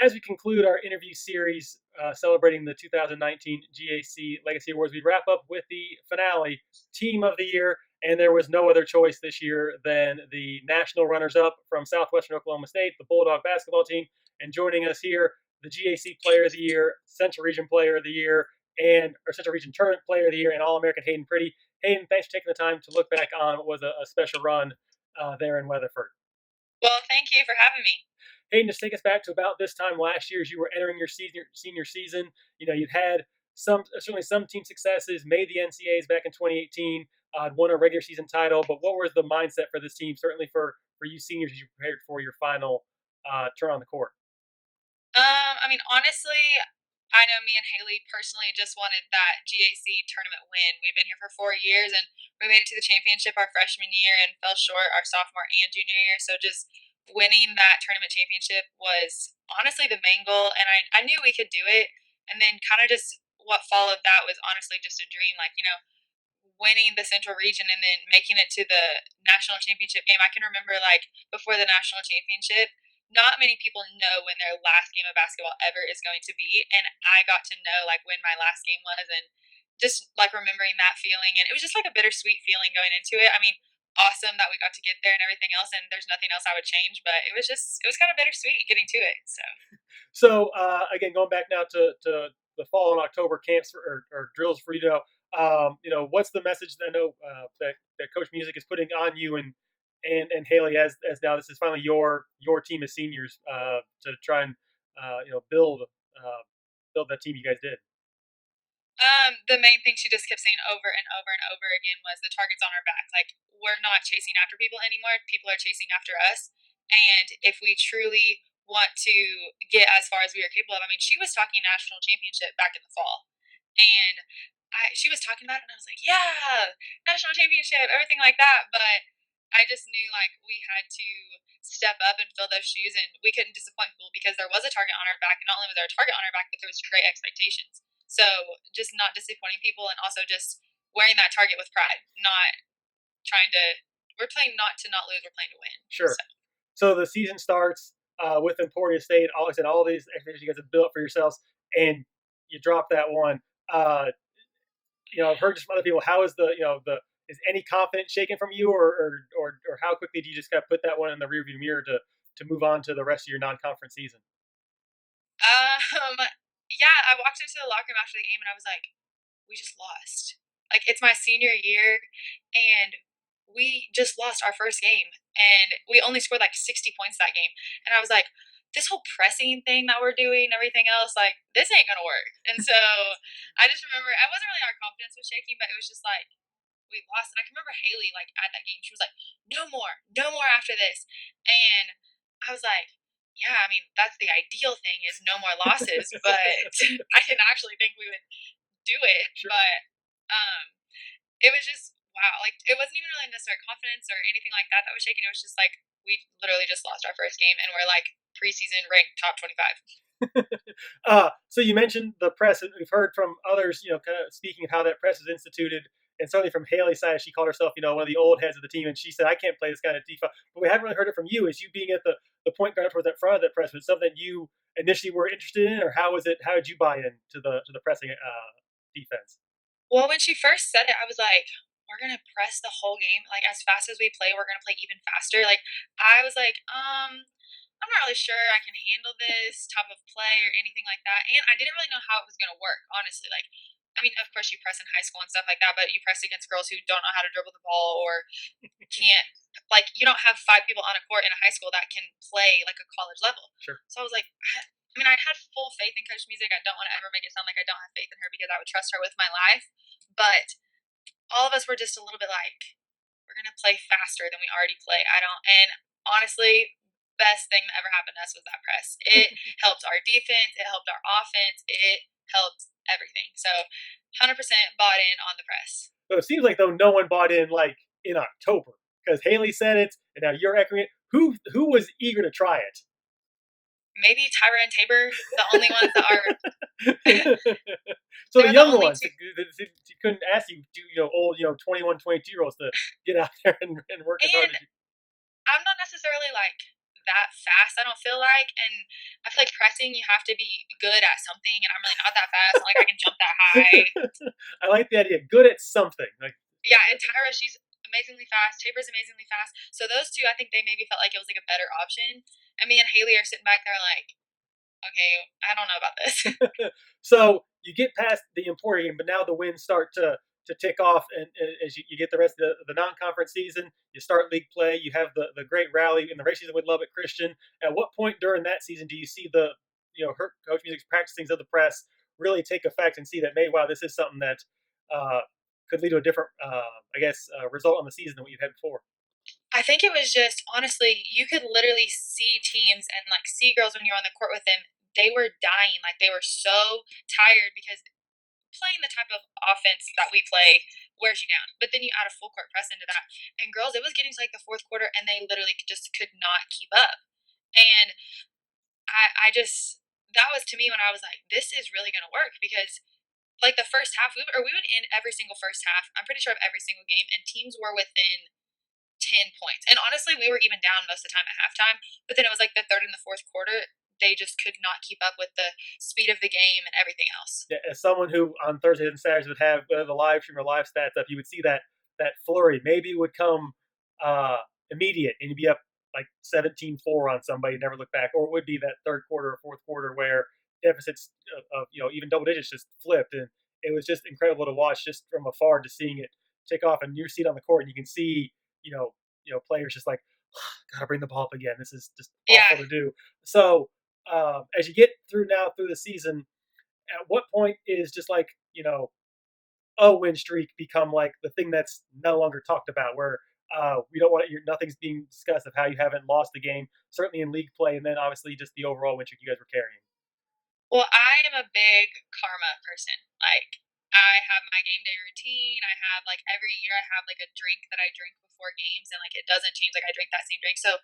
as we conclude our interview series celebrating the 2019 GAC Legacy Awards, we wrap up with the finale, Team of the Year. And there was no other choice this year than the national runners-up from Southwestern Oklahoma State, the Bulldog basketball team. And joining us here, the GAC Player of the Year, Central Region Player of the Year, and our Central Region Tournament Player of the Year, and All-American Hayden Priddy. Hayden, thanks for taking the time to look back on what was a special run there in Weatherford. Well, thank you for having me. Hayden, just take us back to about this time last year as you were entering your senior season. You'd had certainly some team successes, made the NCAAs back in 2018, won a regular season title. But what was the mindset for this team, certainly for you seniors as you prepared for your final turn on the court? Honestly, I know me and Haley personally just wanted that GAC tournament win. We've been here for 4 years, and we made it to the championship our freshman year and fell short our sophomore and junior year. So just winning that tournament championship was honestly the main goal, and I knew we could do it. And then kind of just what followed that was honestly just a dream. Winning the Central Region and then making it to the national championship game. I can remember before the national championship, not many people know when their last game of basketball ever is going to be, and I got to know when my last game was, and just remembering that feeling, and it was just a bittersweet feeling going into it. Awesome that we got to get there and everything else, and there's nothing else I would change, but it was kind of bittersweet getting to it. So again, going back now to the fall and October camps or drills for you. What's the message that I know that Coach Music is putting on you and Haley as now this is finally your team as seniors to try and build that team you guys did? The main thing she just kept saying over and over and over again was the target's on our back. We're not chasing after people anymore. People are chasing after us. And if we truly want to get as far as we are capable of, she was talking national championship back in the fall. And she was talking about it, and I was like, yeah, national championship, everything like that. But I just knew we had to step up and fill those shoes, and we couldn't disappoint people because there was a target on our back, and not only was there a target on our back, but there was great expectations. So just not disappointing people, and also just wearing that target with pride, not trying to. We're playing not to not lose. We're playing to win. Sure. So the season starts with Emporia State. All these expectations you guys have built for yourselves, and you drop that one. I've heard just from other people. How is is any confidence shaken from you, or how quickly do you just kind of put that one in the rearview mirror to move on to the rest of your non-conference season? Yeah, I walked into the locker room after the game and I was like, we just lost. It's my senior year and we just lost our first game and we only scored 60 points that game. And I was like, this whole pressing thing that we're doing, everything else, this ain't gonna work. And so I just remember, I wasn't really, our confidence was shaking, but it was just we lost. And I can remember Haley, at that game, she was like, no more after this. And I was like, yeah, that's the ideal thing is no more losses, but I didn't actually think we would do it. Sure. But it was just, wow. It wasn't even really necessarily confidence or anything like that was shaking. It was just we literally just lost our first game and we're preseason ranked top 25. So you mentioned the press, and we've heard from others, kind of speaking of how that press is instituted. And certainly from Haley's side, she called herself, one of the old heads of the team, and she said, "I can't play this kind of defense." But we haven't really heard it from you. Is you being at the point guard towards that front of that press, was something that you initially were interested in, or how was it? How did you buy in to the pressing defense? Well, when she first said it, I was like, "We're gonna press the whole game. As fast as we play, we're gonna play even faster." I was like, I'm not really sure I can handle this type of play or anything like that. And I didn't really know how it was going to work, honestly. Of course, you press in high school and stuff like that, but you press against girls who don't know how to dribble the ball or can't, you don't have 5 people on a court in a high school that can play a college level. Sure. So I was like, I had full faith in Coach Music. I don't want to ever make it sound like I don't have faith in her because I would trust her with my life. But all of us were just a little bit we're going to play faster than we already play. And honestly, best thing that ever happened to us was that press. It helped our defense. It helped our offense. It helped everything. So 100% bought in on the press. So it seems like, though, no one bought in in October because Haley said it and now you're echoing it. Who was eager to try it? Maybe Tyra and Tabor, the only ones that are. So the younger ones, she couldn't ask you, old, 21, 22-year-olds to get out there and work as hard as you. I'm not necessarily that fast, I don't feel like. And I feel like pressing, you have to be good at something, and I'm really not that fast. Not like I can jump that high. I like the idea. Good at something. Like, Yeah, and Tyra, she's amazingly fast. Tabor's amazingly fast. So those two, I think they maybe felt like it was like a better option. And me and Haley are sitting back there like, okay, I don't know about this. so you get past the Emporium, but now the wins start to tick off, and as you get the rest of the non-conference season, you start league play. You have the great rally in the race season with Lubbock Christian. At what point during that season do you see the her coach music's practicings of the press really take effect and see that maybe wow, this is something that uh, could lead to a different result on the season than what you've had before? I think it was just honestly, you could literally see teams and like see girls when you're on the court with them. They were dying, like they were so tired because playing the type of offense that we play wears you down. But then you add a full court press into that, and girls, it was getting to like the fourth quarter, and they literally just could not keep up. And I just that was to me when I was like, this is really going to work because like the first half, we would end every single first half. I'm pretty sure of every single game, and teams were within 10 points. And honestly, we were even down most of the time at halftime. But then it was like the third and the fourth quarter, they just could not keep up with the speed of the game and everything else. Yeah, as someone who on Thursdays and Saturdays would have the live stream or live stats up, you would see that flurry. Maybe it would come immediate, and you'd be up like 17-4 on somebody, never look back, or it would be that third quarter or fourth quarter where deficits of even double digits just flipped, and it was just incredible to watch just from afar, just seeing it take off, and you see it on the court, and you can see players just like gotta bring the ball up again. This is just awful Yeah. to do. So as you get through now through the season, at what point is just like a win streak become like the thing that's no longer talked about where we don't want nothing's being discussed of how you haven't lost the game, certainly in league play, and then obviously just the overall win streak you guys were carrying? Well, I am a big karma person. Like, I have my game day routine. I have like every year I have like a drink that I drink before games, and like it doesn't change. Like I drink that same drink. So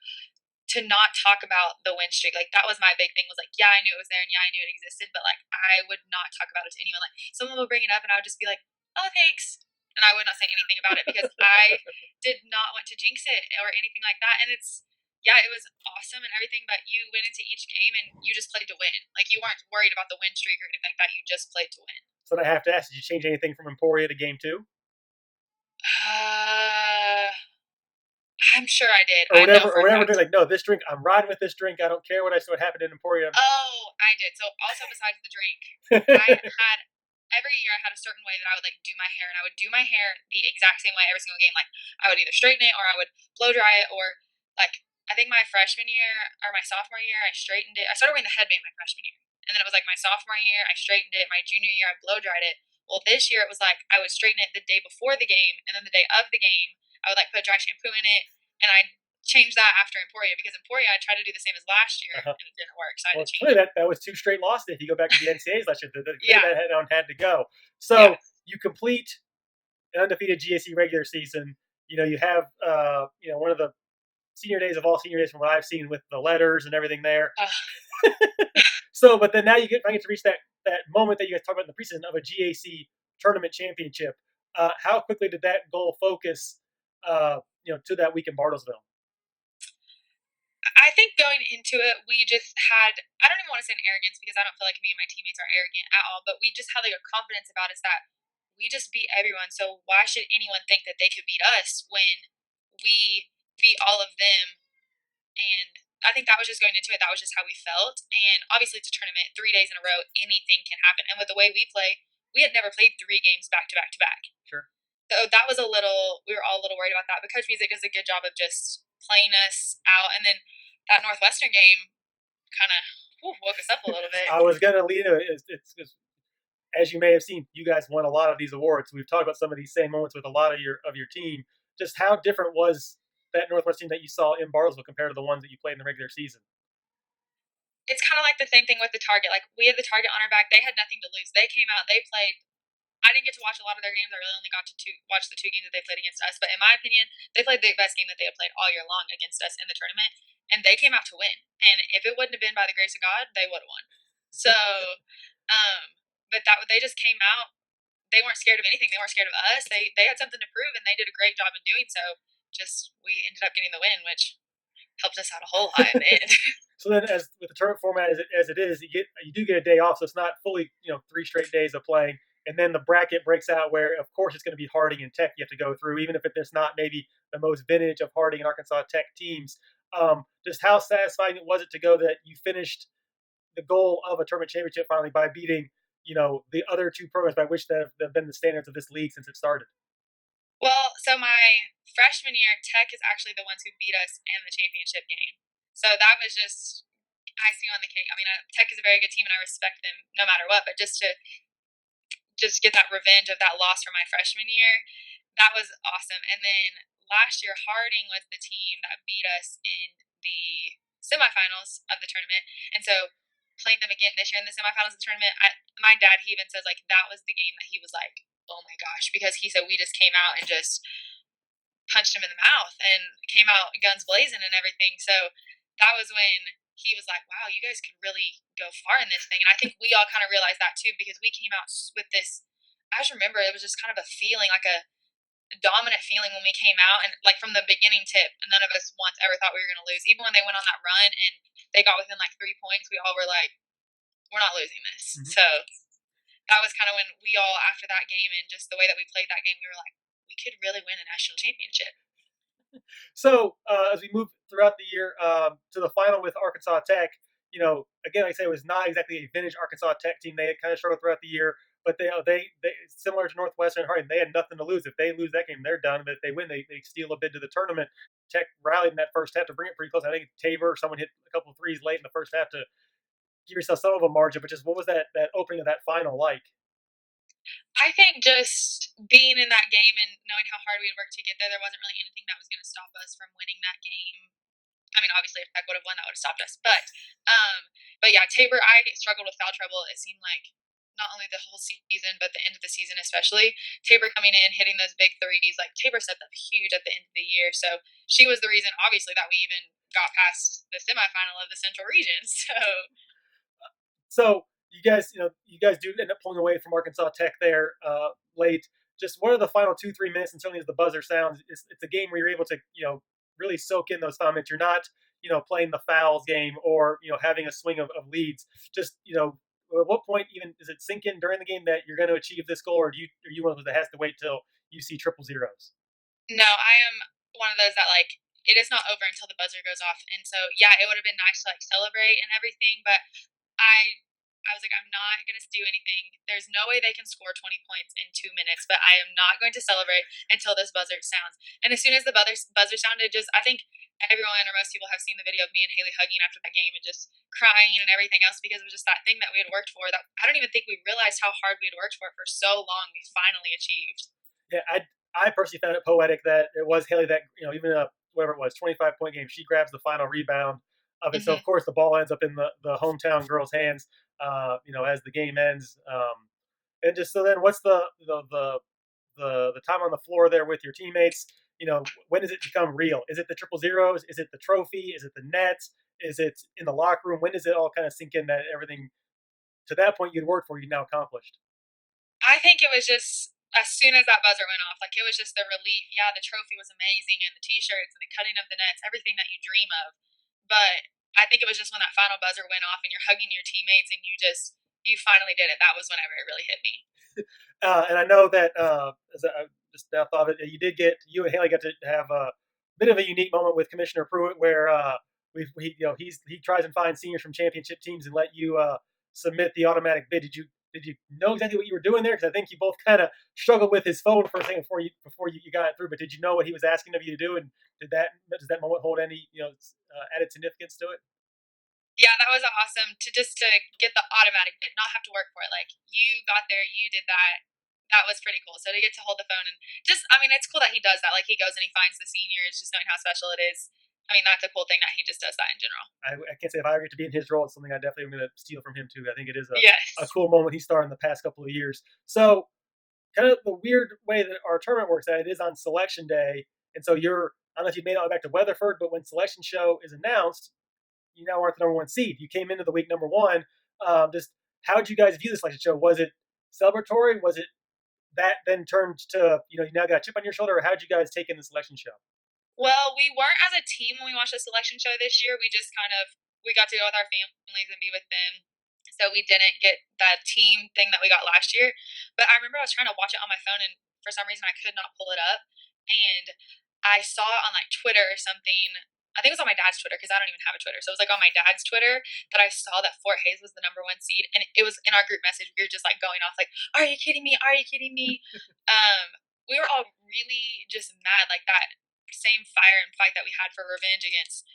to not talk about the win streak, like that was my big thing. Was like, yeah, I knew it was there, and yeah, I knew it existed, but like I would not talk about it to anyone. Like someone would bring it up, and I would just be like, oh, thanks, and I would not say anything about it because I did not want to jinx it or anything like that. And it's yeah, it was awesome and everything, but you went into each game and you just played to win. Like you weren't worried about the win streak or anything like that. You just played to win. So I have to ask, did you change anything from Emporia to game two? Uh, I'm sure I did. Or I know whatever, for or a whatever. fact. Like, no, this drink, I'm riding with this drink. I don't care what happened in Emporia. Oh, I did. So also besides the drink, I had every year I had a certain way that I would like do my hair, and I would do my hair the exact same way every single game. Like I would either straighten it or I would blow dry it, or like I think my freshman year or my sophomore year I straightened it. I started wearing the headband my freshman year, and then it was like my sophomore year I straightened it. My junior year I blow dried it. Well, this year it was like I would straighten it the day before the game, and then the day of the game I would like put dry shampoo in it, and I changed that after Emporia because Emporia I tried to do the same as last year Uh-huh. and it didn't work, so I Well, had to it's change clear it. that was two straight losses. If you go back to the NCAAs last year, the kid Yeah, that had to go. yeah. So you complete an undefeated GAC regular season. You have one of the senior days of all senior days from what I've seen with the letters and everything there. So, but then now I get to reach that moment that you guys talked about in the preseason of a GAC tournament championship. How quickly did that goal focus? To that week in Bartlesville. I think going into it, we just had, I don't even want to say an arrogance because I don't feel like me and my teammates are arrogant at all, but we just had like a confidence about us that we just beat everyone. So why should anyone think that they could beat us when we beat all of them? And I think that was just going into it. That was just how we felt. And obviously, it's a tournament, 3 days in a row, anything can happen. And with the way we play, we had never played 3 games back to back to back. Sure. So that was we were all a little worried about that. But Coach Music does a good job of just playing us out. And then that Northwestern game kind of woke us up a little bit. I was going to lead it. It's as you may have seen, you guys won a lot of these awards. We've talked about some of these same moments with a lot of your team. Just how different was that Northwest team that you saw in Bartlesville compared to the ones that you played in the regular season? It's kind of like the same thing with the Target. Like we had the Target on our back; they had nothing to lose. They came out, they played. I didn't get to watch a lot of their games. I really only got to watch the 2 games that they played against us. But in my opinion, they played the best game that they had played all year long against us in the tournament, and they came out to win. And if it wouldn't have been by the grace of God, they would have won. So, but they just came out. They weren't scared of anything. They weren't scared of us. They had something to prove, and they did a great job in doing so. Just we ended up getting the win, which helped us out a whole lot in the end. So then, as with the tournament format as it is, you do get a day off, so it's not fully 3 straight days of playing. And then the bracket breaks out where, of course, it's going to be Harding and Tech you have to go through, even if it's not maybe the most vintage of Harding and Arkansas Tech teams. Just how satisfying was it to go that you finished the goal of a tournament championship finally by beating the other two programs by which have been the standards of this league since it started? Well, so my freshman year, Tech is actually the ones who beat us in the championship game. So that was just icing on the cake. I mean, Tech is a very good team, and I respect them no matter what. But just get that revenge of that loss from my freshman year, that was awesome. And then last year, Harding was the team that beat us in the semifinals of the tournament, and so playing them again this year in the semifinals of the tournament, my dad, he even says like that was the game that he was like, oh my gosh, because he said we just came out and just punched him in the mouth and came out guns blazing and everything. So that was when he was like, wow, you guys could really go far in this thing. And I think we all kind of realized that too, because we came out with this. I just remember it was just kind of a feeling, like a dominant feeling when we came out. And like from the beginning tip, none of us once ever thought we were going to lose. Even when they went on that run and they got within like 3 points, we all were like, we're not losing this. Mm-hmm. So that was kind of when we all, after that game and just the way that we played that game, we were like, we could really win a national championship. So as we move throughout the year to the final with Arkansas Tech, again, like I say, it was not exactly a vintage Arkansas Tech team. They had kind of struggled throughout the year, but they similar to Northwestern Harding, they had nothing to lose. If they lose that game, they're done. But if they win, they steal a bid to the tournament. Tech rallied in that first half to bring it pretty close. I think Tabor, someone hit a couple of threes late in the first half to give yourself some of a margin. But just what was that opening of that final like? I think just being in that game and knowing how hard we had worked to get there, there wasn't really anything that was going to stop us from winning that game. I mean, obviously, if Tech would have won, that would have stopped us. But yeah, Tabor, I struggled with foul trouble. It seemed like not only the whole season, but the end of the season especially. Tabor coming in, hitting those big threes. Like Tabor stepped up huge at the end of the year, so she was the reason, obviously, that we even got past the semifinal of the Central Region. So you guys do end up pulling away from Arkansas Tech there late. Just what are the final 2-3 minutes? And certainly as the buzzer sounds, it's a game where you're able to really soak in those comments. You're not playing the fouls game or having a swing of leads. Just at what point even does it sink in during the game that you're going to achieve this goal, or are you one of those that has to wait till you see triple zeros? No, I am one of those that like it is not over until the buzzer goes off. And so yeah, it would have been nice to like celebrate and everything, but I I was like, I'm not gonna do anything. There's no way they can score 20 points in 2 minutes, but I am not going to celebrate until this buzzer sounds. And as soon as the buzzer sounded, just I think everyone or most people have seen the video of me and Haley hugging after that game and just crying and everything else because it was just that thing that we had worked for. That I don't even think we realized how hard we had worked for so long. We finally achieved. Yeah, I personally found it poetic that it was Haley that even a whatever it was 25-point game, she grabs the final rebound of it. So of Mm-hmm. course the ball ends up in the hometown girls' hands. As the game ends, and just so then, what's the time on the floor there with your teammates? When does it become real? Is it the triple zeros? Is it the trophy? Is it the nets? Is it in the locker room? When does it all kind of sink in that everything to that point you'd worked for you now accomplished? I think it was just as soon as that buzzer went off, like it was just the relief. Yeah, the trophy was amazing and the t-shirts and the cutting of the nets, everything that you dream of. But I think it was just when that final buzzer went off and you're hugging your teammates and you finally did it. That was whenever it really hit me. And I know that as I just now thought of it, you and Haley got to have a bit of a unique moment with Commissioner Pruitt, where he tries and finds seniors from championship teams and let you submit the automatic bid. Did you know exactly what you were doing there? Because I think you both kind of struggled with his phone for a second before you got it through. But did you know what he was asking of you to do? And does that moment hold any added significance to it? Yeah, that was awesome to get the automatic bid, not have to work for it. Like you got there, you did that. That was pretty cool. So to get to hold the phone and just, I mean, it's cool that he does that. Like he goes and he finds the seniors, just knowing how special it is. I mean, that's a cool thing that he just does that in general. I can't say if I ever get to be in his role, it's something I definitely am going to steal from him too. I think it is a Yes. cool moment he started in the past couple of years. So, kind of the weird way that our tournament works, that it is on selection day, and so I don't know if you made it all the way back to Weatherford, but when selection show is announced, you now are the number one seed. You came into the week number one. Just how did you guys view the selection show? Was it celebratory? Was it that then turned to you now got a chip on your shoulder, or how did you guys take in the selection show? Well, we weren't as a team when we watched the selection show this year. We just kind of we got to go with our families and be with them. So we didn't get that team thing that we got last year. But I remember I was trying to watch it on my phone and for some reason I could not pull it up. And I saw it on like Twitter or something. I think it was on my dad's Twitter because I don't even have a Twitter. So it was like on my dad's Twitter that I saw that Fort Hayes was the #1 seed, and it was in our group message. We were just like going off, like, "Are you kidding me? Are you kidding me?" We were all really just mad, like that same fire and fight that we had for revenge against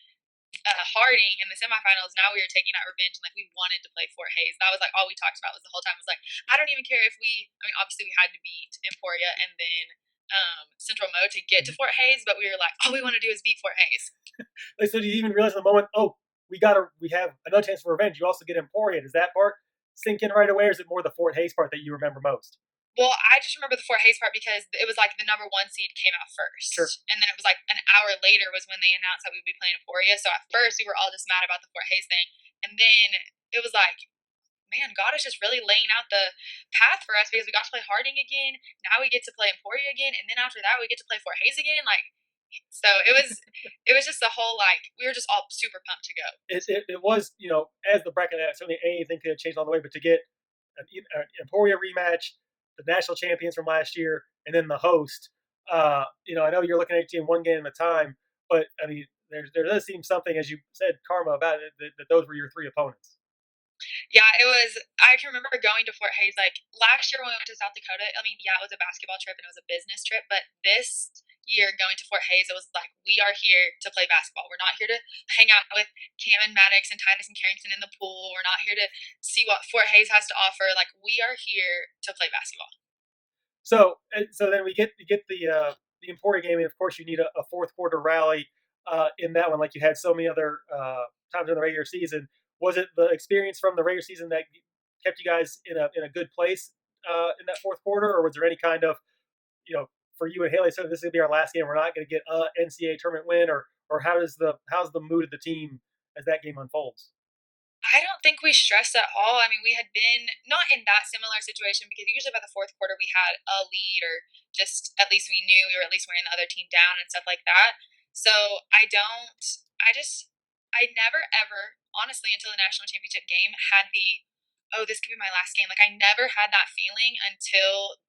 Harding in the semifinals. Now we were taking that revenge, and like we wanted to play Fort Hayes. That was like all we talked about was the whole time. Was like, I don't even care if we. I mean, obviously we had to beat Emporia and then Central Mo to get to Fort Hayes, but we were like, all we want to do is beat Fort Hayes. Like, so do you even realize in the moment, oh, we have another chance for revenge? You also get Emporia. Does that part sink in right away, or is it more the Fort Hayes part that you remember most? Well, I just remember the Fort Hayes part because it was like the #1 seed came out Sure. first, and then it was like an hour later was when they announced that we would be playing Emporia. So at first we were all just mad about the Fort Hayes thing, and then it was like, man, God is just really laying out the path for us because we got to play Harding again. Now we get to play Emporia again, and then after that we get to play Fort Hayes again. Like, so it was just the whole like we were just all super pumped to go. It was, as the bracket, certainly anything could have changed on the way, but to get an Emporia rematch, the national champions from last year, and then the host. I know you're looking at your team one game at a time, but I mean, there does seem something, as you said, karma about it, that those were your three opponents. Yeah, it was. I can remember going to Fort Hayes like last year when we went to South Dakota. I mean, yeah, it was a basketball trip and it was a business trip, but this year going to Fort Hayes, it was like we are here to play basketball. We're not here to hang out with Cam and Maddox and Titus and Carrington in the pool. We're not here to see what Fort Hayes has to offer. Like we are here to play basketball. So then we get the Emporia game, and of course you need a fourth quarter rally in that one, like you had so many other times in the regular season. Was it the experience from the regular season that kept you guys in a good place in that fourth quarter, or was there any kind of for you and Haley? So this is gonna be our last game. We're not going to get a NCAA tournament win, or how's the mood of the team as that game unfolds? I don't think we stressed at all. I mean, we had been not in that similar situation because usually by the fourth quarter we had a lead or just at least we knew we were at least wearing the other team down and stuff like that. So I just, I never ever, honestly, until the national championship game had the, oh, this could be my last game. Like I never had that feeling until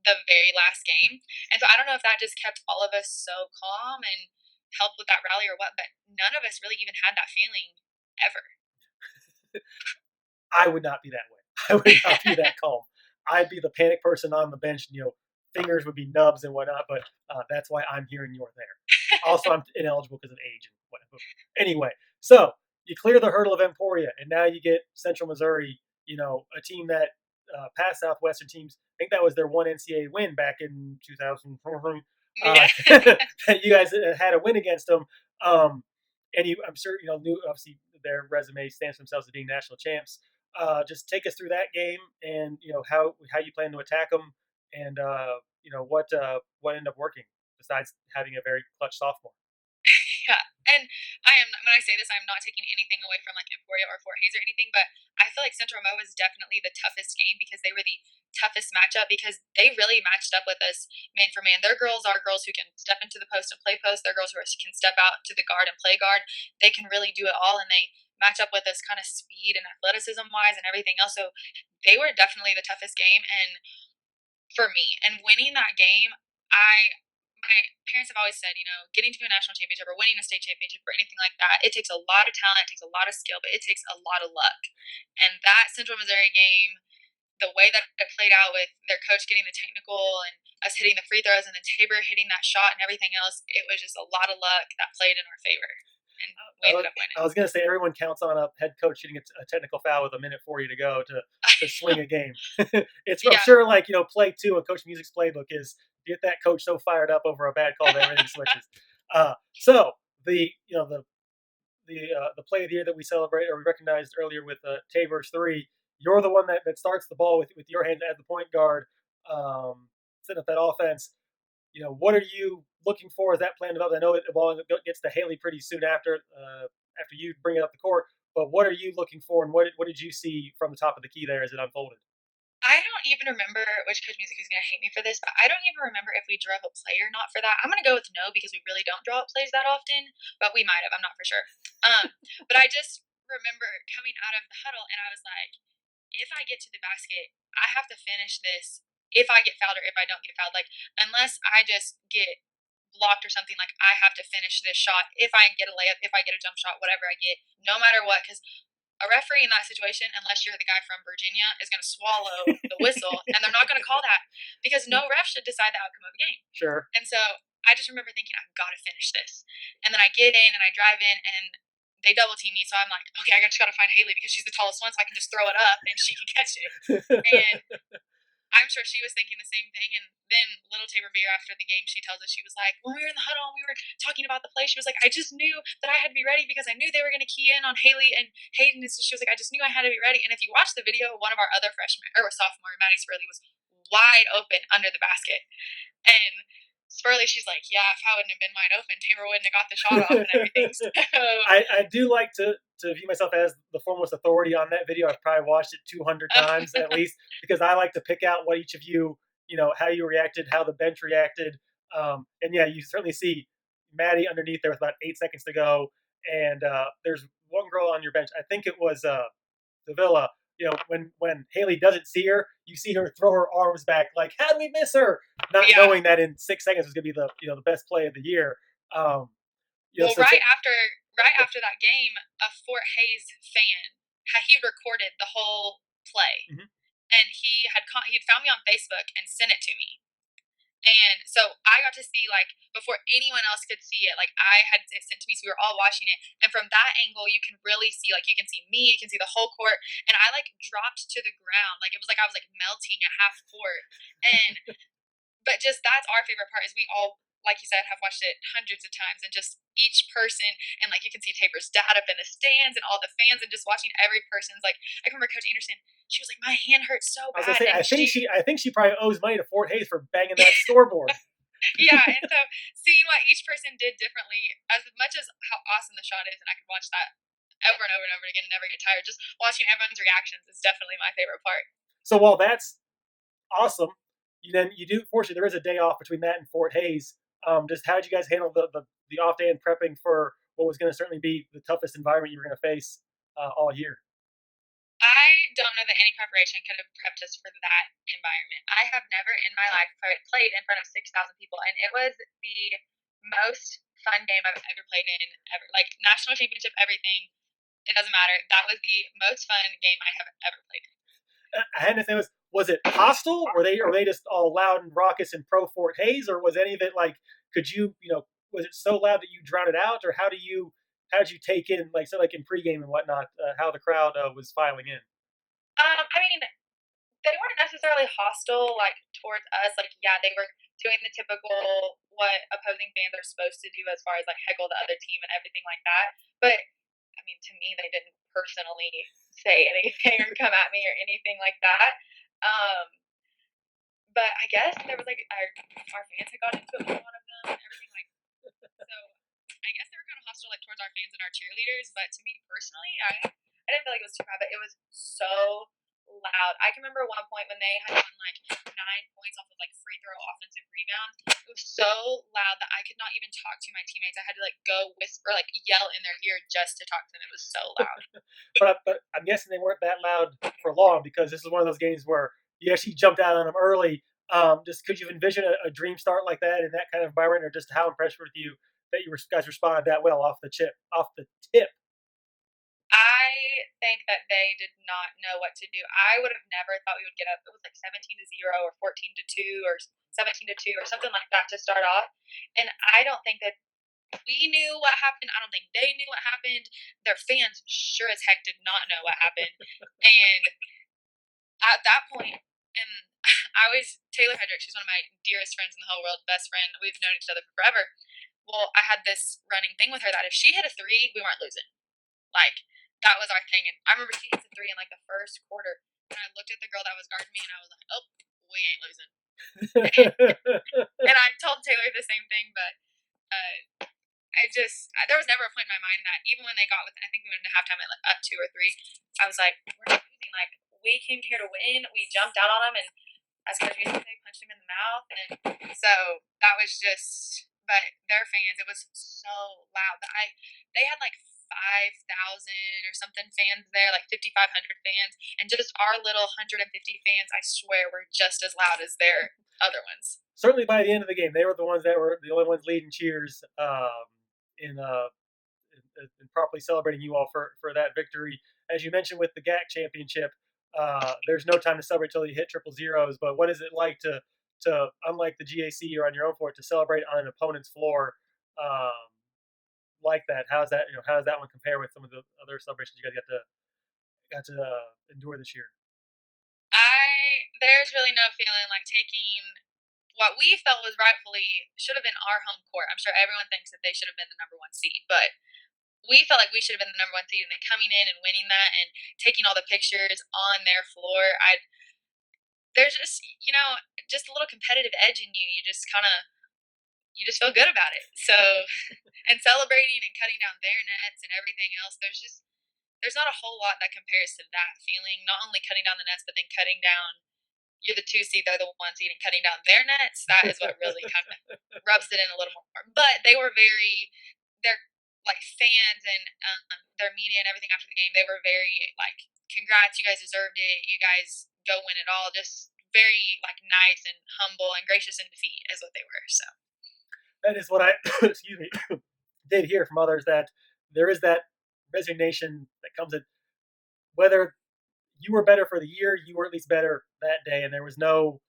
the very last game. And so I don't know if that just kept all of us so calm and helped with that rally or what, but none of us really even had that feeling ever. I would not be that way. I would not be that calm. I'd be the panic person on the bench. Fingers would be nubs and whatnot. But that's why I'm here and you're there. Also, I'm ineligible because of age and whatever. Anyway, so you clear the hurdle of Emporia, and now you get Central Missouri. A team that past Southwestern teams. I think that was their one NCAA win back in 2000. Yeah. You guys had a win against them. And I'm sure knew obviously their resume stands for themselves as being national champs. Just take us through that game, and how you plan to attack them, and what ended up working besides having a very clutch sophomore. Yeah, and I am when I say this, I'm not taking anything away from like Emporia or Fort Hayes or anything, but I feel like Central Mo was definitely the toughest game because they were the toughest matchup because they really matched up with us man for man. Their girls are girls who can step into the post and play post. They're girls who can step out to the guard and play guard. They can really do it all, and they match up with us kind of speed and athleticism wise and everything else. So they were definitely the toughest game, and for me. And winning that game, I my parents have always said, getting to a national championship or winning a state championship or anything like that, it takes a lot of talent, it takes a lot of skill, but it takes a lot of luck. And that Central Missouri game, the way that it played out with their coach getting the technical and us hitting the free throws and then Tabor hitting that shot and everything else, it was just a lot of luck that played in our favor. And we I was, ended up winning. I was going to say everyone counts on a head coach shooting a technical foul with a minute 40 to go to swing a game. I'm Yeah. sure play two of Coach Music's playbook is get that coach so fired up over a bad call that everything switches. So the play of the year that we celebrate or we recognized earlier with Tabor's three, you're the one that starts the ball with your hands as the point guard, setting up that offense. What are you looking for as that plan develops? I know the ball gets to Haley pretty soon after you bring it up the court. But what are you looking for, and what did you see from the top of the key there as it unfolded? I don't even remember which Coach Music is going to hate me for this, but I don't even remember if we drove a play or not for that. I'm going to go with no because we really don't draw up plays that often, but we might have. I'm not for sure. But I just remember coming out of the huddle and I was like, if I get to the basket, I have to finish this. If I get fouled or if I don't get fouled, like unless I just get blocked or something, like I have to finish this shot. If I get a layup, if I get a jump shot, whatever I get, no matter what, because a referee in that situation, unless you're the guy from Virginia, is going to swallow the whistle, and they're not going to call that because no ref should decide the outcome of a game. Sure. And so I just remember thinking, I've got to finish this. And then I get in and I drive in, and they double team me. So I'm like, okay, I just got to find Haley because she's the tallest one, so I can just throw it up and she can catch it. And I'm sure she was thinking the same thing. And then little Tabor Beer after the game, she tells us, she was like, when we were in the huddle and we were talking about the play, she was like, I just knew that I had to be ready because I knew they were going to key in on Haley and Hayden. And so she was like, I just knew I had to be ready. And if you watch the video, one of our other freshmen, or sophomore, Maddie Spurley, was wide open under the basket. And Spurley, she's like, yeah, if I wouldn't have been wide open, Tabor wouldn't have got the shot off and everything. So I do like to view myself as the foremost authority on that video. I've probably watched it 200 times at least because I like to pick out what each of you, how you reacted, how the bench reacted. And yeah, you certainly see Maddie underneath there with about 8 seconds to go. And there's one girl on your bench. I think it was Davila. When Haley doesn't see her, you see her throw her arms back like, "How did we miss her?" Not yeah. knowing that in 6 seconds was going to be the best play of the year. Well, right after that game, a Fort Hays fan he recorded the whole play, and he had found me on Facebook and sent it to me. And so I got to see, like, before anyone else could see it, like, I had it sent to me, so we were all watching it. And from that angle, you can really see, like, you can see me, you can see the whole court. And I, like, dropped to the ground. Like, it was like I was, like, melting at half court. But just that's our favorite part is we all, like you said, have watched it hundreds of times. And just each person, and, like, you can see Tabor's dad up in the stands and all the fans and just watching every person's, like, I can remember Coach Anderson, she was like, my hand hurts so I was bad. gonna say, I think she probably owes money to Fort Hays for banging that scoreboard. Yeah, and so seeing what each person did differently, as much as how awesome the shot is, and I could watch that over and over and over again and never get tired, just watching everyone's reactions is definitely my favorite part. So while that's awesome, you do, fortunately, there is a day off between that and Fort Hays. Just how did you guys handle the off day and prepping for what was going to certainly be the toughest environment you were going to face all year? I don't know that any preparation could have prepped us for that environment. I have never in my life played in front of 6,000 people, and it was the most fun game I've ever played in ever. Like, national championship, everything, it doesn't matter. That was the most fun game I have ever played in. I had to say, was it hostile? Were they just all loud and raucous and pro Fort Hays, or was any of it like? Could was it so loud that you drowned it out, or how did you take in, like, so like in pregame and whatnot, how the crowd was filing in? I mean, they weren't necessarily hostile, like, towards us. Like, yeah, they were doing the typical what opposing fans are supposed to do as far as, like, heckle the other team and everything like that. But I mean, to me, they didn't personally say anything or come at me or anything like that. Um, but I guess there was, like, our fans had got into it with one of them and everything, like, so I guess they were kind of hostile, like, towards our fans and our cheerleaders. But to me personally, I didn't feel like it was too bad, but it was so loud. I can remember one point when they had won, like, 9 points off of, like, free throw offensive rebounds. It was so loud that I could not even talk to my teammates. I had to, like, go whisper, like, yell in their ear just to talk to them. It was so loud. But I'm guessing they weren't that loud for long because this is one of those games where you actually jumped out on them early. Just could you envision a dream start like that in that kind of environment, or just how impressed with you that guys responded that well off the tip? I think that they did not know what to do. I would have never thought we would get up. It was like 17-0 or 14-2 or 17-2 or something like that to start off. And I don't think that we knew what happened. I don't think they knew what happened. Their fans sure as heck did not know what happened. And at that point, and Taylor Hedrick, she's one of my dearest friends in the whole world, best friend. We've known each other forever. Well, I had this running thing with her that if she hit a three, we weren't losing. Like, that was our thing. And I remember she hit a three in, like, the first quarter. And I looked at the girl that was guarding me, and I was like, oh, we ain't losing. And I told Taylor the same thing, but there was never a point in my mind that even when they got with, I think we went into halftime at, like, up 2 or 3, I was like, we're not losing. Like, we came here to win. We jumped out on them, and as Coach used to say, punched him in the mouth. And so that was just, but their fans, it was so loud. They had like 5,000 or something fans there, like 5,500 fans, and just our little 150 fans, I swear, were just as loud as their other ones. Certainly, by the end of the game, they were the ones that were the only ones leading cheers in and properly celebrating you all for that victory. As you mentioned with the GAC championship, there's no time to celebrate until you hit triple zeros. But what is it like to unlike the GAC you're on your own for, to celebrate on an opponent's floor like that? How's that? How does that one compare with some of the other celebrations you guys got to endure this year? There's really no feeling like taking what we felt was rightfully should have been our home court. I'm sure everyone thinks that they should have been the number one seed, but we felt like we should have been the number one seed, and then coming in and winning that and taking all the pictures on their floor. There's just just a little competitive edge in you. You just feel good about it. So and celebrating and cutting down their nets and everything else. There's not a whole lot that compares to that feeling. Not only cutting down the nets, but then cutting down. You're the two seed, they're the one seed, and cutting down their nets. That is what really kind of rubs it in a little more. But they're like fans and their media and everything after the game. They were very like, congrats, you guys deserved it. You guys go win it all. Just very like nice and humble and gracious in defeat is what they were. So That is what I excuse me did hear from others, that there is that resignation that comes in whether you were better for the year, you were at least better that day, and there was no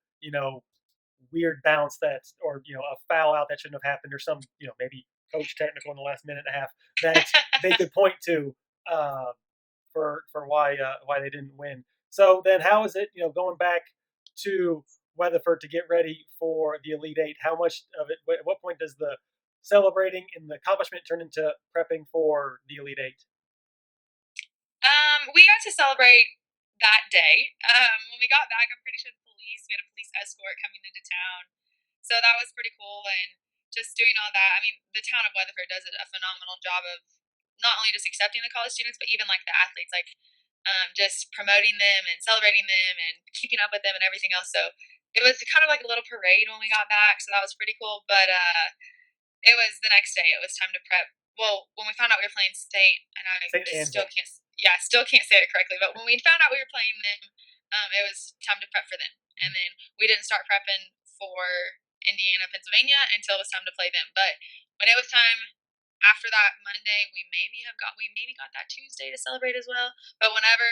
weird bounce that or a foul out that shouldn't have happened, or some maybe coach technical in the last minute and a half that they could point to uh, for why they didn't win. So then, how is it going back to Weatherford to get ready for the Elite Eight? How much of it? At what point does the celebrating and the accomplishment turn into prepping for the Elite Eight? we got to celebrate that day. When we got back, I'm pretty sure we had a police escort coming into town. So that was pretty cool. And just doing all that, I mean, the town of Weatherford does a phenomenal job of not only just accepting the college students, but even like the athletes, like just promoting them and celebrating them and keeping up with them and everything else. So it was kind of like a little parade when we got back. So that was pretty cool. But it was the next day. It was time to prep. Well, when we found out we were playing state, and I St. still Ansel. can't, yeah, still can't say it correctly. But when we found out we were playing them, it was time to prep for them. And then we didn't start prepping for Indiana, Pennsylvania until it was time to play them. But when it was time after that Monday, we maybe got that Tuesday to celebrate as well. But whenever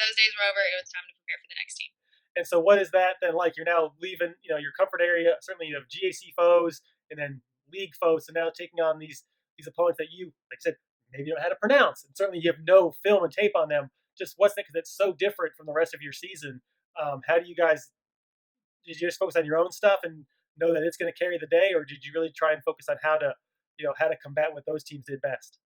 those days were over, it was time to prepare for the next team. And so, what is that then like? You're now leaving, your comfort area. Certainly, you have GAC foes and then league foes, and now taking on these opponents that you, like I said, maybe you don't know how to pronounce, and certainly you have no film and tape on them. Just what's that? Because it's so different from the rest of your season. How do you guys? Did you just focus on your own stuff and know that it's going to carry the day, or did you really try and focus on how to combat what those teams did best?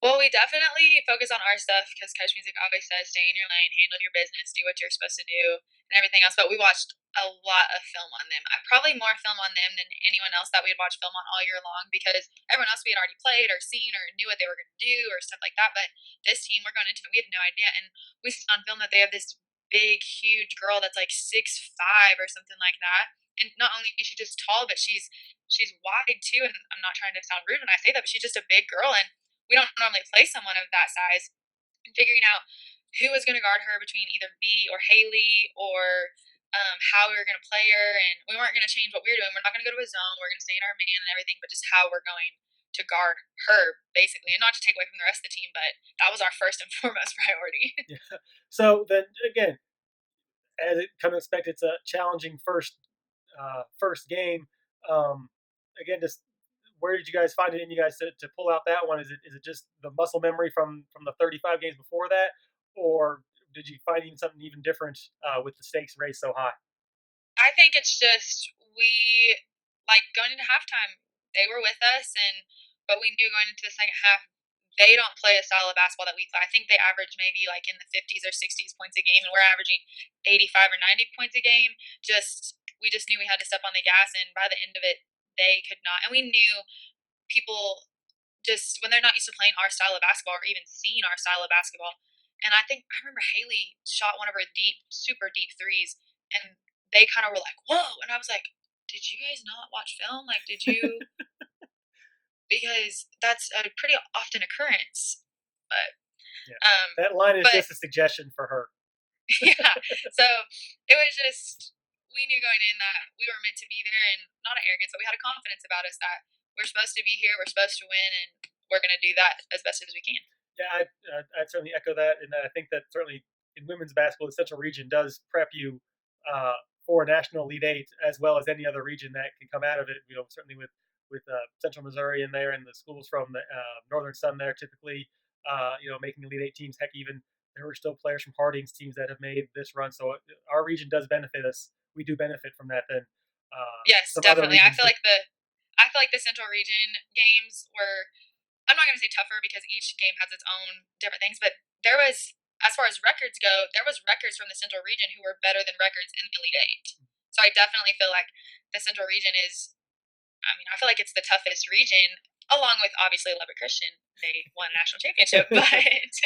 Well, we definitely focus on our stuff because Coach Music always says stay in your lane, handle your business, do what you're supposed to do, and everything else. But we watched a lot of film on them. Probably more film on them than anyone else that we had watched film on all year long because everyone else we had already played or seen or knew what they were going to do or stuff like that. But this team, we're going into it, we had no idea. And we saw on film that they have this big, huge girl that's like 6'5" or something like that. And not only is she just tall, but she's wide too. And I'm not trying to sound rude when I say that, but she's just a big girl. And we don't normally play someone of that size, and figuring out who was going to guard her between either B or Haley or how we were going to play her. And we weren't going to change what we were doing. We're not going to go to a zone. We're going to stay in our man and everything, but just how we're going to guard her, basically. And not to take away from the rest of the team, but that was our first and foremost priority. Yeah. So then again, as it kind of expect, it's a challenging first game. Um, again, just where did you guys find it in you guys to pull out that one? Is it just the muscle memory from the 35 games before that, or did you find even something even different with the stakes raised so high? I think it's just we like going into halftime. They were with us, and but we knew going into the second half they don't play a style of basketball that we play. I think they average maybe like in the 50s or 60s points a game, and we're averaging 85 or 90 points a game. We just knew we had to step on the gas, and by the end of it, they could not. And we knew people just when they're not used to playing our style of basketball or even seeing our style of basketball, And I remember Haley shot one of her deep, super deep threes, and they kind of were like, "Whoa!" And I was like, "Did you guys not watch film? Like, did you?" Because that's a pretty often occurrence. But Yeah, um, that line is but just a suggestion for her. yeah, so it was just we knew going in that we were meant to be there, and not an arrogance, but we had a confidence about us that we're supposed to be here, we're supposed to win, and we're going to do that as best as we can. Yeah, I'd certainly echo that, and I think that certainly in women's basketball, the Central Region does prep you uh, for National Elite Eight as well as any other region that can come out of it. You know, certainly with Central Missouri in there and the schools from the Northern Sun there, typically, you know, making Elite Eight teams. Heck, even there were still players from Harding's teams that have made this run. So our region does benefit us. We do benefit from that. Then Yes, some other definitely. regions just I feel like the Central Region games were, I'm not going to say tougher because each game has its own different things, but there was, as far as records go, there was records from the Central Region who were better than records in the Elite Eight. So I definitely feel like the Central Region is, I mean, I feel like it's the toughest region, along with obviously Lubbock Christian. They won a national championship, but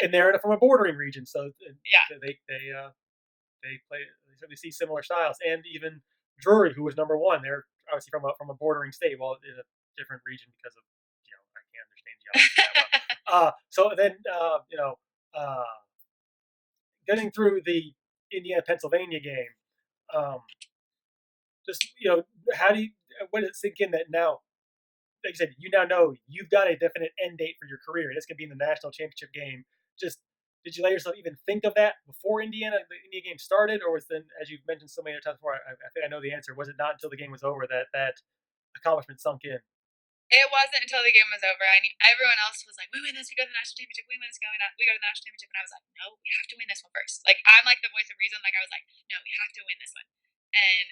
and they're from a bordering region, so yeah, they play. They certainly see similar styles, and even Drury, who was number one, they're obviously from a bordering state, well, in a different region because of I can't understand geography that well. So then getting through the Indiana Pennsylvania game, um, just how do you when does it sink in that now? Like you said, you now know you've got a definite end date for your career. This could be in the national championship game. Just did you let yourself even think of that before the Indiana game started, or was then, as you've mentioned so many other times before, I think I know the answer. Was it not until the game was over that that accomplishment sunk in? it wasn't until the game was over. I knew everyone else was like, "We win this, we go to the national championship. We win this, we go to the national championship." And I was like, "No, we have to win this one first." Like I'm like the voice of reason. Like I was like, "No, we have to win this one." And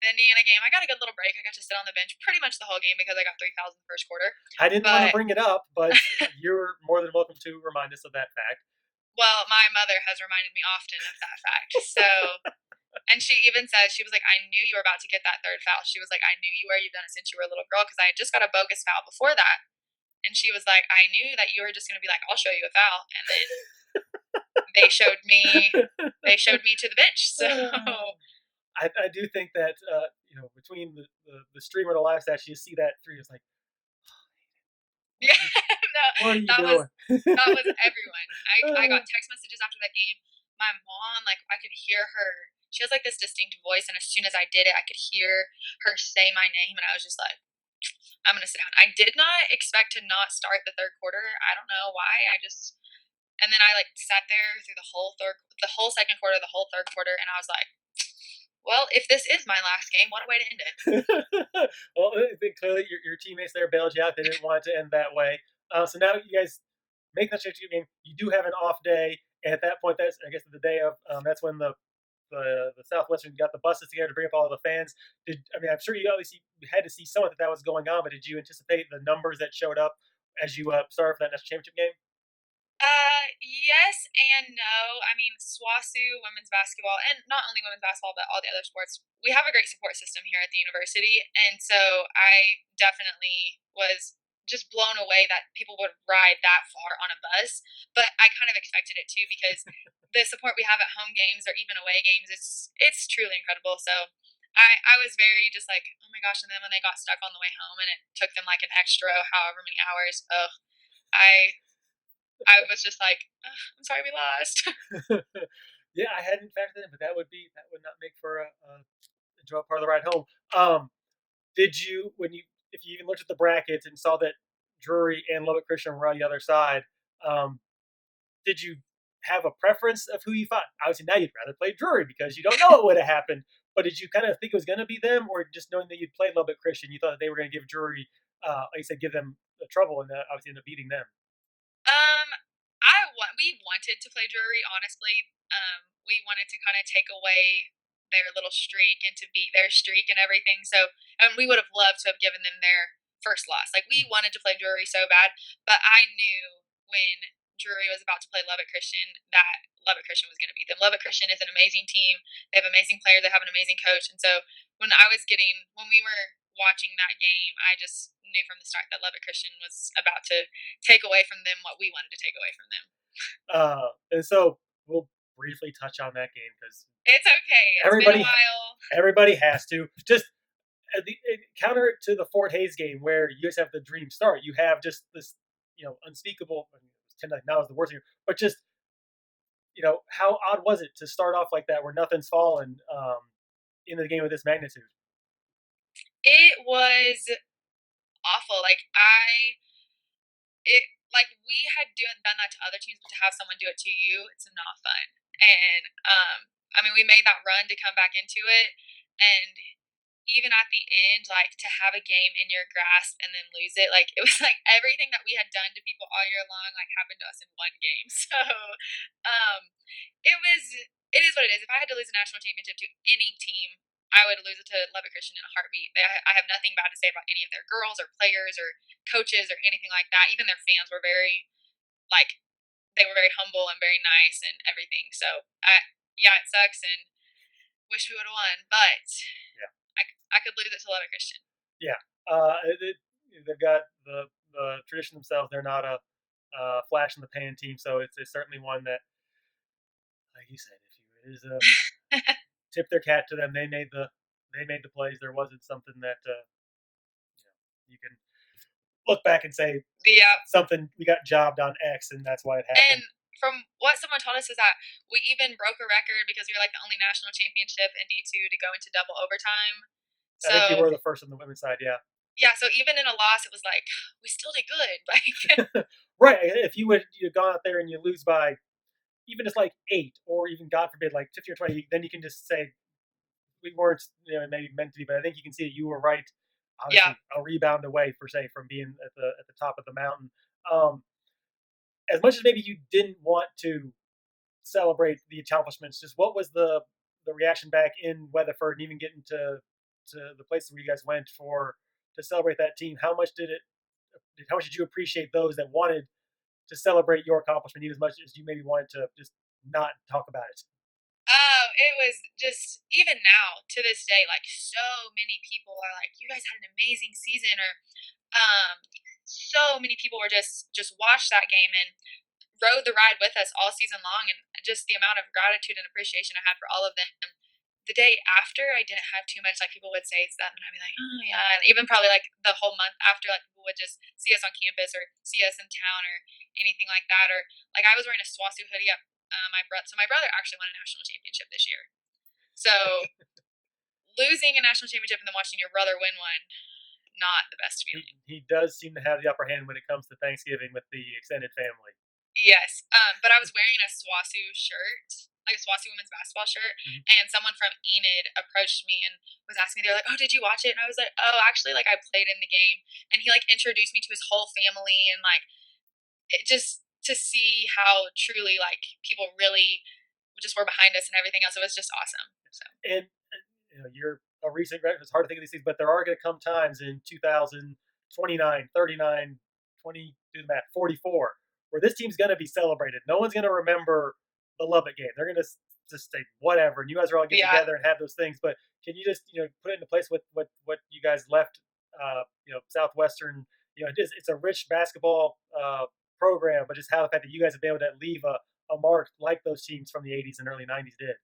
the Indiana game, I got a good little break. I got to sit on the bench pretty much the whole game because I got 3 fouls in the first quarter. I didn't want to But bring it up, but you're more than welcome to remind us of that fact. well, my mother has reminded me often of that fact. So, and she even said, she was like, "I knew you were about to get that third foul." She was like, "I knew you were. You've done it since you were a little girl." Because I had just got a bogus foul before that. And she was like, "I knew that you were just going to be like, I'll show you a foul." And then they showed me, they showed me to the bench. So I do think that between the stream and the live stats, you see that three. It's like, yeah, no, what are you that was doing? that was everyone. I got text messages after that game. My mom, like, I could hear her. She has like this distinct voice, and as soon as I did it, I could hear her say my name, and I was just like, "I'm gonna sit down." I did not expect to not start the third quarter. I don't know why. I just, and then I like sat there through the whole second quarter, the whole third quarter, and I was like, "Well, if this is my last game, what a way to end it." Well, I think clearly your teammates there bailed you out. They didn't want it to end that way. So now you guys make the championship game. You do have an off day, and at that point, that's I guess the day of. That's when the Southwestern got the buses together to bring up all the fans. I'm sure you obviously had to see somewhat that was going on, but did you anticipate the numbers that showed up as you started for that national championship game? Yes and no. I mean, SWASU, women's basketball, and not only women's basketball, but all the other sports, we have a great support system here at the university. And so I definitely was just blown away that people would ride that far on a bus. But I kind of expected it too because the support we have at home games or even away games, it's truly incredible. So I was very just like, oh my gosh. And then when they got stuck on the way home and it took them like an extra however many hours, I I was just like, "Ugh, I'm sorry we lost." Yeah, I hadn't factored in, but that would not make for a enjoyable part of the ride home. Did you when you if you even looked at the brackets and saw that Drury and Lubbock Christian were on the other side, um, did you have a preference of who you thought? Obviously, now you'd rather play Drury because you don't know what would have happened. But did you kind of think it was going to be them, or just knowing that you'd played Lubbock Christian, you thought that they were going to give Drury, like you said, give them the trouble, and obviously end up beating them? Um, we wanted to play Drury. Honestly, we wanted to kind of take away their little streak and to beat their streak and everything. So, and we would have loved to have given them their first loss. Like we wanted to play Drury so bad, but I knew when Drury was about to play Lubbock Christian that Lubbock Christian was going to beat them. Lubbock Christian is an amazing team. They have amazing players. They have an amazing coach. And so when we were watching that game, I just knew from the start that Lubbock Christian was about to take away from them what we wanted to take away from them. And so we'll briefly touch on that game because It's okay. It's been a everybody while. everybody has to just counter it to the Fort Hays game where you just have the dream start. You have just this, unspeakable. I mean, now is the worst thing, but just how odd was it to start off like that where nothing's fallen in the game of this magnitude? It was awful. It like we had done that to other teams, but to have someone do it to you, it's not fun. And I mean, we made that run to come back into it, and even at the end, like to have a game in your grasp and then lose it, like it was like everything that we had done to people all year long, like happened to us in one game. So, um, it is what it is. If I had to lose a national championship to any team, I would lose it to Lubbock Christian in a heartbeat. I have nothing bad to say about any of their girls or players or coaches or anything like that. Even their fans were very like they were very humble and very nice and everything. So, yeah, it sucks and wish we would have won, but Yeah. I could lose it to Lubbock Christian. Yeah. They've got the tradition themselves. They're not a flash in the pan team, so it's certainly one that, like you said, if you is a tip their cat to them. They made the plays. There wasn't something that you can look back and say Yeah. something we got jobbed on X and that's why it happened. And from what someone told us is that we even broke a record because we were like the only national championship in D2 to go into double overtime. I think you So were the first on the women's side, yeah. yeah, so even in a loss, it was like we still did good. Like Right. If you gone out there and you lose by even just like 8 or even God forbid like 50 or 20, then you can just say we weren't maybe meant to be, but I think you can see you were right. yeah, Obviously, a rebound away for say from being at the top of the mountain. Um, as much as maybe you didn't want to celebrate the accomplishments, just what was the reaction back in Weatherford and even getting to the places where you guys went for to celebrate that team? How much did you appreciate those that wanted to celebrate your accomplishment even as much as you maybe wanted to just not talk about it? oh, it was just even now to this day, like so many people are like, "You guys had an amazing season," or so many people were just watched that game and rode the ride with us all season long, and just the amount of gratitude and appreciation I had for all of them. The day after, I didn't have too much. Like people would say stuff, and I'd be like, "Oh yeah," and even probably like the whole month after, like people would just see us on campus or see us in town or anything like that, or like I was wearing a Swasu hoodie up. My brother actually won a national championship this year. So losing a national championship and then watching your brother win one, not the best He feeling. he does seem to have the upper hand when it comes to Thanksgiving with the extended family. Yes, but I was wearing a Swasu shirt, like a Swasu women's basketball shirt, Mm-hmm. and someone from Enid approached me and was asking me. They're like, "Oh, did you watch it?" And I was like, "Oh, actually, like I played in the game." And he like introduced me to his whole family, and like it just to see how truly like people really just were behind us and everything else. It was just awesome. So And you're a recent grad. It's hard to think of these things, but there are going to come times in 2029, 39, 20, do the math, 44, where this team's going to be celebrated. No one's going to remember the Lubbock game. They're going to just say whatever, and you guys are all get yeah, together and have those things. But can you just put it into place what you guys left? Southwestern. It's a rich basketball program, but just how the fact that you guys have been able to leave a mark like those teams from the 80s and early 90s did.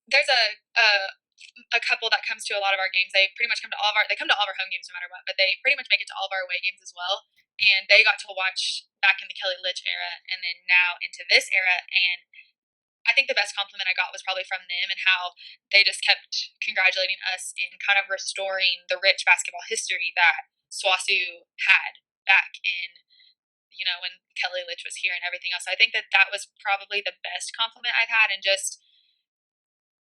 there's a couple that comes to a lot of our games. They pretty much come to all of our home games no matter what, but they pretty much make it to all of our away games as well. And they got to watch back in the Kelly Litch era and then now into this era. And I think the best compliment I got was probably from them and how they just kept congratulating us in kind of restoring the rich basketball history that Swasu had back in when Kelly Litch was here and everything else. So I think that was probably the best compliment I've had, and just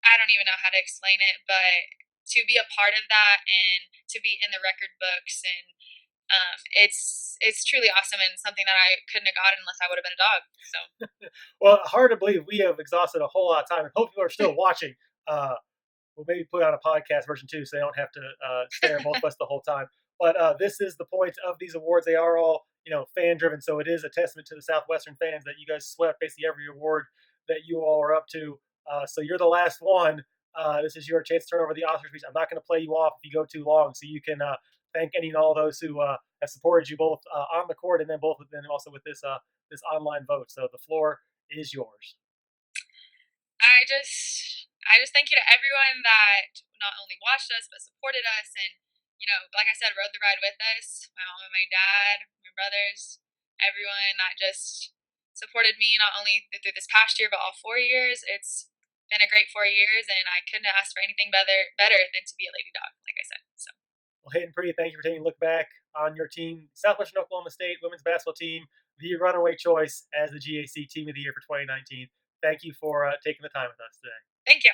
I don't even know how to explain it, but to be a part of that and to be in the record books, and it's truly awesome and something that I couldn't have gotten unless I would have been a dog. So Well, hard to believe we have exhausted a whole lot of time, and hope you are still watching. We'll maybe put out a podcast version too, so they don't have to stare at both of us the whole time. But this is the point of these awards. They are all fan driven, so it is a testament to the Southwestern fans that you guys swept basically every award that you all are up to. So you're the last one. This is your chance to turn over the Oscar speech. I'm not going to play you off if you go too long, so you can thank any and all those who have supported you both on the court and then also with this online vote. So the floor is yours. I just thank you to everyone that not only watched us but supported us, and like I said, rode the ride with us. My mom and my dad, my brothers, everyone that just supported me not only through this past year but all 4 years. It's been a great 4 years, and I couldn't ask for anything better than to be a Lady Dog, like I said. So. Well, Hayden Priddy, thank you for taking a look back on your team, Southwestern Oklahoma State women's basketball team, the runaway choice as the GAC Team of the Year for 2019. Thank you for taking the time with us today. Thank you.